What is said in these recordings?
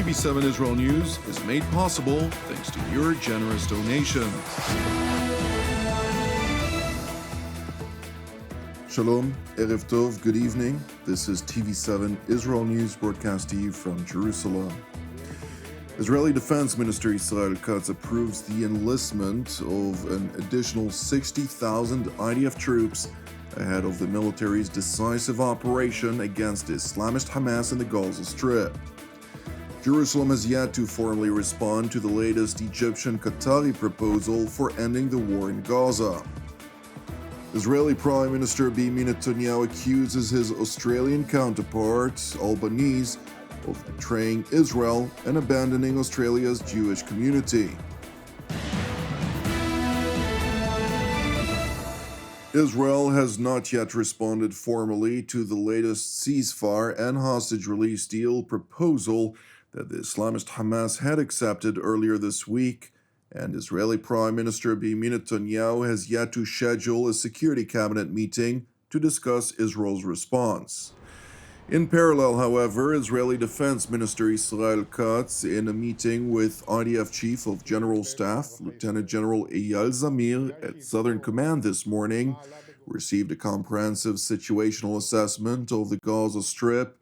TV7 Israel News is made possible thanks to your generous donations. Shalom, Erev Tov, good evening. This is TV7 Israel News broadcast to you from Jerusalem. Israeli Defense Minister Yisrael Katz approves the enlistment of an additional 60,000 IDF troops ahead of the military's decisive operation against Islamist Hamas in the Gaza Strip. Jerusalem has yet to formally respond to the latest Egyptian-Qatari proposal for ending the war in Gaza. Israeli Prime Minister Benjamin Netanyahu accuses his Australian counterpart, Albanese, of betraying Israel and abandoning Australia's Jewish community. Israel has not yet responded formally to the latest ceasefire and hostage release deal proposal that the Islamist Hamas had accepted earlier this week, and Israeli Prime Minister Benjamin Netanyahu has yet to schedule a Security Cabinet meeting to discuss Israel's response. In parallel, however, Israeli Defense Minister Yisrael Katz, in a meeting with IDF Chief of General Staff Lieutenant General Eyal Zamir at Southern Command this morning, received a comprehensive situational assessment of the Gaza Strip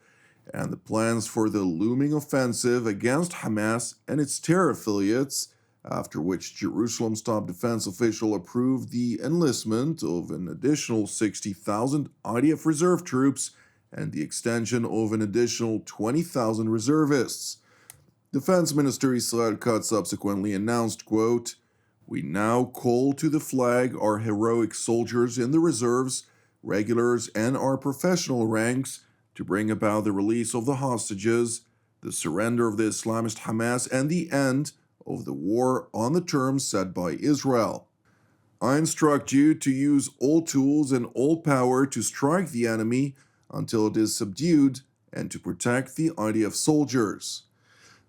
and the plans for the looming offensive against Hamas and its terror affiliates, after which Jerusalem's top defense official approved the enlistment of an additional 60,000 IDF reserve troops and the extension of an additional 20,000 reservists. Defense Minister Yisrael Katz subsequently announced, quote, "We now call to the flag our heroic soldiers in the reserves, regulars, and our professional ranks to bring about the release of the hostages, the surrender of the Islamist Hamas, and the end of the war on the terms set by Israel. I instruct you to use all tools and all power to strike the enemy until it is subdued and to protect the IDF soldiers."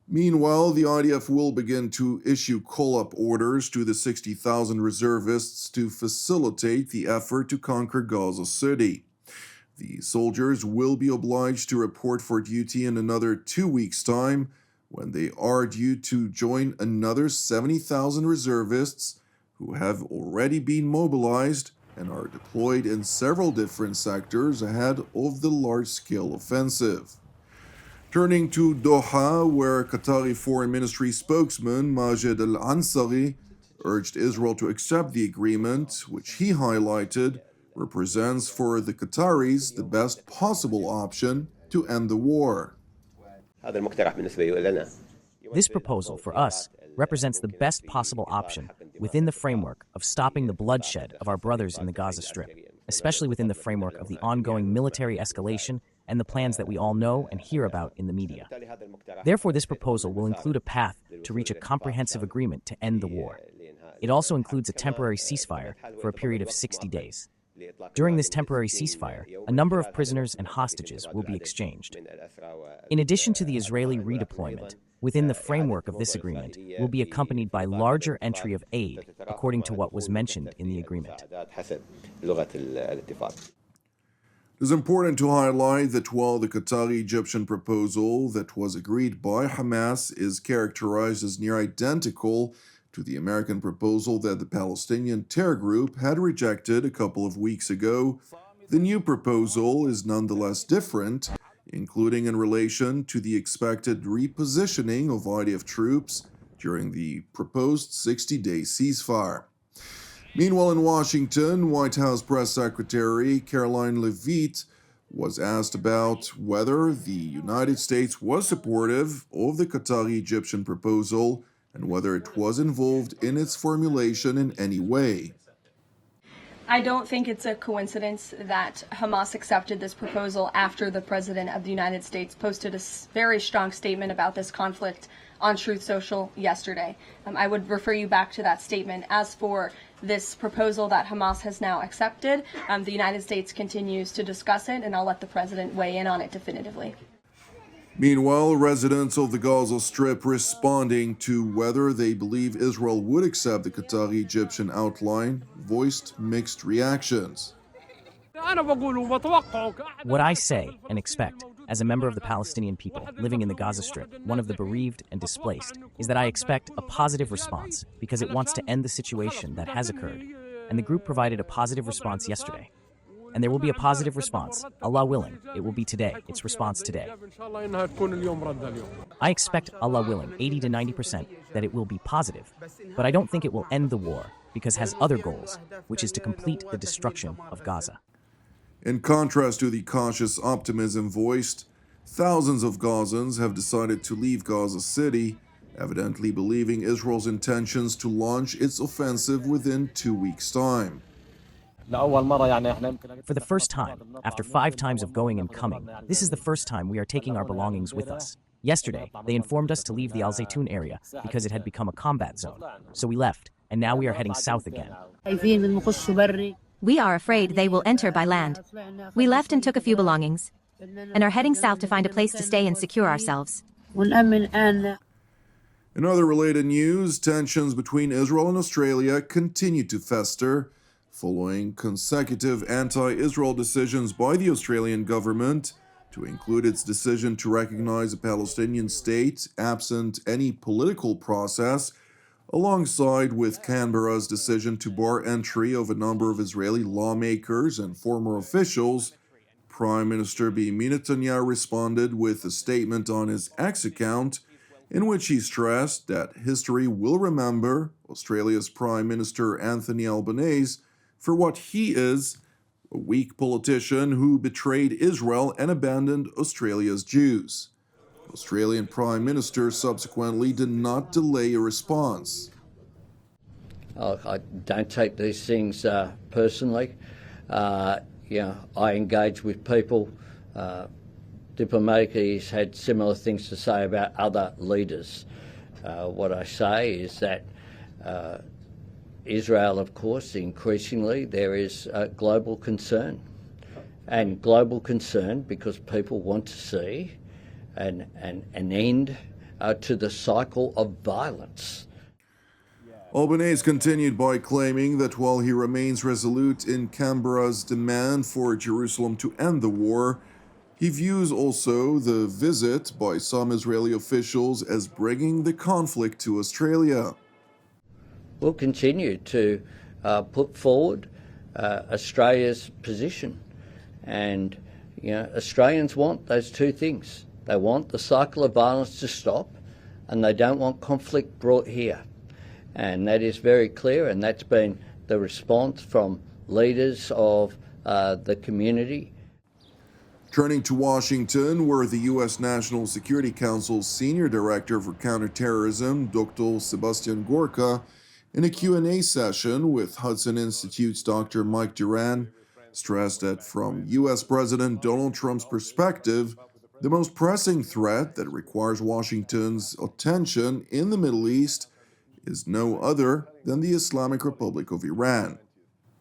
Meanwhile, the IDF will begin to issue call-up orders to the 60,000 reservists to facilitate the effort to conquer Gaza City. The soldiers will be obliged to report for duty in another 2 weeks' time, when they are due to join another 70,000 reservists who have already been mobilized and are deployed in several different sectors ahead of the large-scale offensive. Turning to Doha, where Qatari Foreign Ministry spokesman Majed Al-Ansari urged Israel to accept the agreement, which he highlighted represents for the Qataris the best possible option to end the war. This proposal for us represents the best possible option within the framework of stopping the bloodshed of our brothers in the Gaza Strip, especially within the framework of the ongoing military escalation and the plans that we all know and hear about in the media. Therefore, this proposal will include a path to reach a comprehensive agreement to end the war. It also includes a temporary ceasefire for a period of 60 days. During this temporary ceasefire, a number of prisoners and hostages will be exchanged. In addition to the Israeli redeployment, within the framework of this agreement will be accompanied by larger entry of aid, according to what was mentioned in the agreement. It is important to highlight that while the Qatari-Egyptian proposal that was agreed by Hamas is characterized as near identical to the American proposal that the Palestinian terror group had rejected a couple of weeks ago, the new proposal is nonetheless different, including in relation to the expected repositioning of IDF troops during the proposed 60-day ceasefire. Meanwhile, in Washington, White House Press Secretary Caroline Leavitt was asked about whether the United States was supportive of the Qatari-Egyptian proposal and whether it was involved in its formulation in any way. I don't think it's a coincidence that Hamas accepted this proposal after the President of the United States posted a very strong statement about this conflict on Truth Social yesterday. I would refer you back to that statement. As for this proposal that Hamas has now accepted, the United States continues to discuss it, and I'll let the President weigh in on it definitively. Meanwhile, residents of the Gaza Strip responding to whether they believe Israel would accept the Qatari-Egyptian outline voiced mixed reactions. What I say and expect as a member of the Palestinian people living in the Gaza Strip, one of the bereaved and displaced, is that I expect a positive response because it wants to end the situation that has occurred. And the group provided a positive response yesterday. And there will be a positive response. Allah willing, it will be today. Its response today. I expect, Allah willing, 80 to 90% that it will be positive. But I don't think it will end the war because it has other goals, which is to complete the destruction of Gaza. In contrast to the cautious optimism voiced, thousands of Gazans have decided to leave Gaza City, evidently believing Israel's intentions to launch its offensive within 2 weeks' time. For the first time, after 5 times of going and coming, this is the first time we are taking our belongings with us. Yesterday, they informed us to leave the Al Zaytun area because it had become a combat zone. So we left, and now we are heading south again. We are afraid they will enter by land. We left and took a few belongings, and are heading south to find a place to stay and secure ourselves. In other related news, tensions between Israel and Australia continue to fester, following consecutive anti-Israel decisions by the Australian government to include its decision to recognize a Palestinian state absent any political process, alongside with Canberra's decision to bar entry of a number of Israeli lawmakers and former officials. Prime Minister Benjamin Netanyahu responded with a statement on his X account in which he stressed that history will remember Australia's Prime Minister Anthony Albanese for what he is, a weak politician who betrayed Israel and abandoned Australia's Jews. Australian Prime Minister subsequently did not delay a response. I don't take these things personally. I engage with people. Diplomatically, he's had similar things to say about other leaders. What I say is that Israel, of course, increasingly there is global concern. And global concern because people want to see an end to the cycle of violence. Albanese continued by claiming that while he remains resolute in Canberra's demand for Jerusalem to end the war, he views also the visit by some Israeli officials as bringing the conflict to Australia. We'll continue to put forward Australia's position. And Australians want those two things. They want the cycle of violence to stop, and they don't want conflict brought here. And that is very clear, and that's been the response from leaders of the community. Turning to Washington, where the U.S. National Security Council's Senior Director for Counterterrorism, Dr. Sebastian Gorka, in a Q&A session with Hudson Institute's Dr. Mike Duran, stressed that from U.S. President Donald Trump's perspective, the most pressing threat that requires Washington's attention in the Middle East is no other than the Islamic Republic of Iran.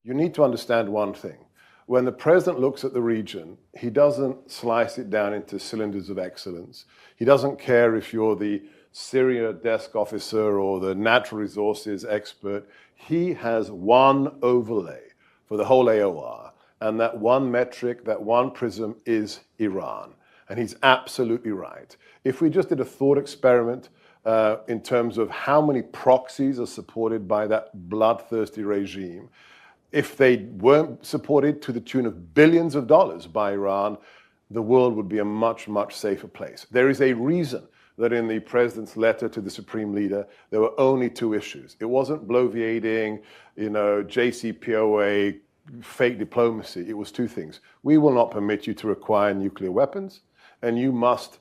You need to understand one thing. When the president looks at the region, he doesn't slice it down into cylinders of excellence. He doesn't care if you're the Syria desk officer or the natural resources expert. He has one overlay for the whole AOR, and that one metric, that one prism is Iran. And he's absolutely right. If we just did a thought experiment in terms of how many proxies are supported by that bloodthirsty regime, if they weren't supported to the tune of billions of dollars by Iran, the world would be a much, much safer place. There is a reason that in the president's letter to the supreme leader, there were only 2 issues. It wasn't bloviating, JCPOA, fake diplomacy. It was 2 things. We will not permit you to acquire nuclear weapons, and you must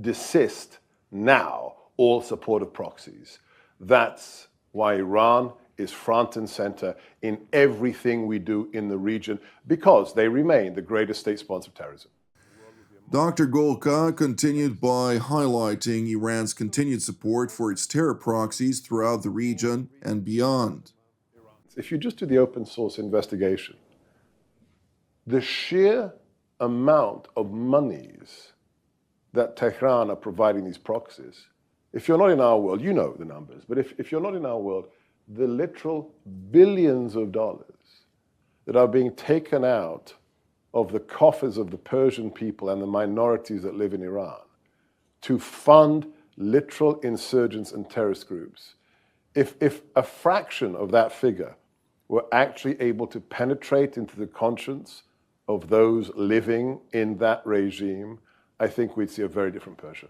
desist now all support of proxies. That's why Iran is front and center in everything we do in the region, because they remain the greatest state sponsor of terrorism. Dr. Golka continued by highlighting Iran's continued support for its terror proxies throughout the region and beyond. If you just do the open source investigation, the sheer amount of monies that Tehran are providing these proxies, if you're not in our world, you know the numbers, but if you're not in our world, the literal billions of dollars that are being taken out of the coffers of the Persian people and the minorities that live in Iran to fund literal insurgents and terrorist groups, if a fraction of that figure were actually able to penetrate into the conscience of those living in that regime, I think we'd see a very different Persia.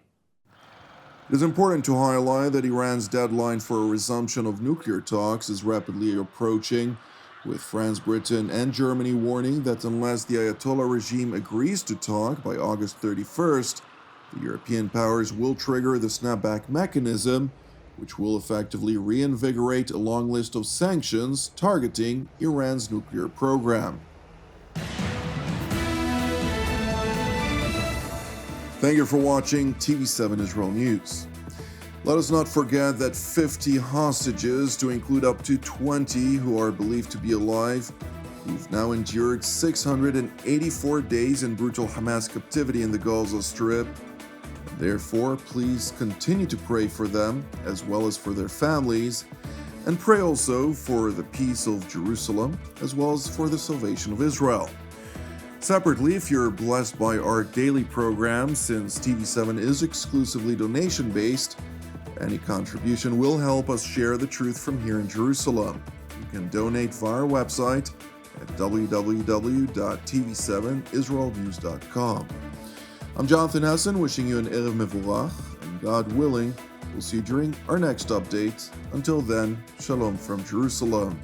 It is important to highlight that Iran's deadline for a resumption of nuclear talks is rapidly approaching, with France, Britain, and Germany warning that unless the Ayatollah regime agrees to talk by August 31st, the European powers will trigger the snapback mechanism, which will effectively reinvigorate a long list of sanctions targeting Iran's nuclear program. Thank you for watching TV7 Israel News. Let us not forget that 50 hostages, to include up to 20 who are believed to be alive, who've now endured 684 days in brutal Hamas captivity in the Gaza Strip. Therefore, please continue to pray for them, as well as for their families, and pray also for the peace of Jerusalem, as well as for the salvation of Israel. Separately, if you're blessed by our daily program, since TV7 is exclusively donation-based, any contribution will help us share the truth from here in Jerusalem. You can donate via our website at www.tv7IsraelNews.com. I'm Jonathan Hessen, wishing you an Erev Mevorach, and God willing, we'll see you during our next update. Until then, Shalom from Jerusalem.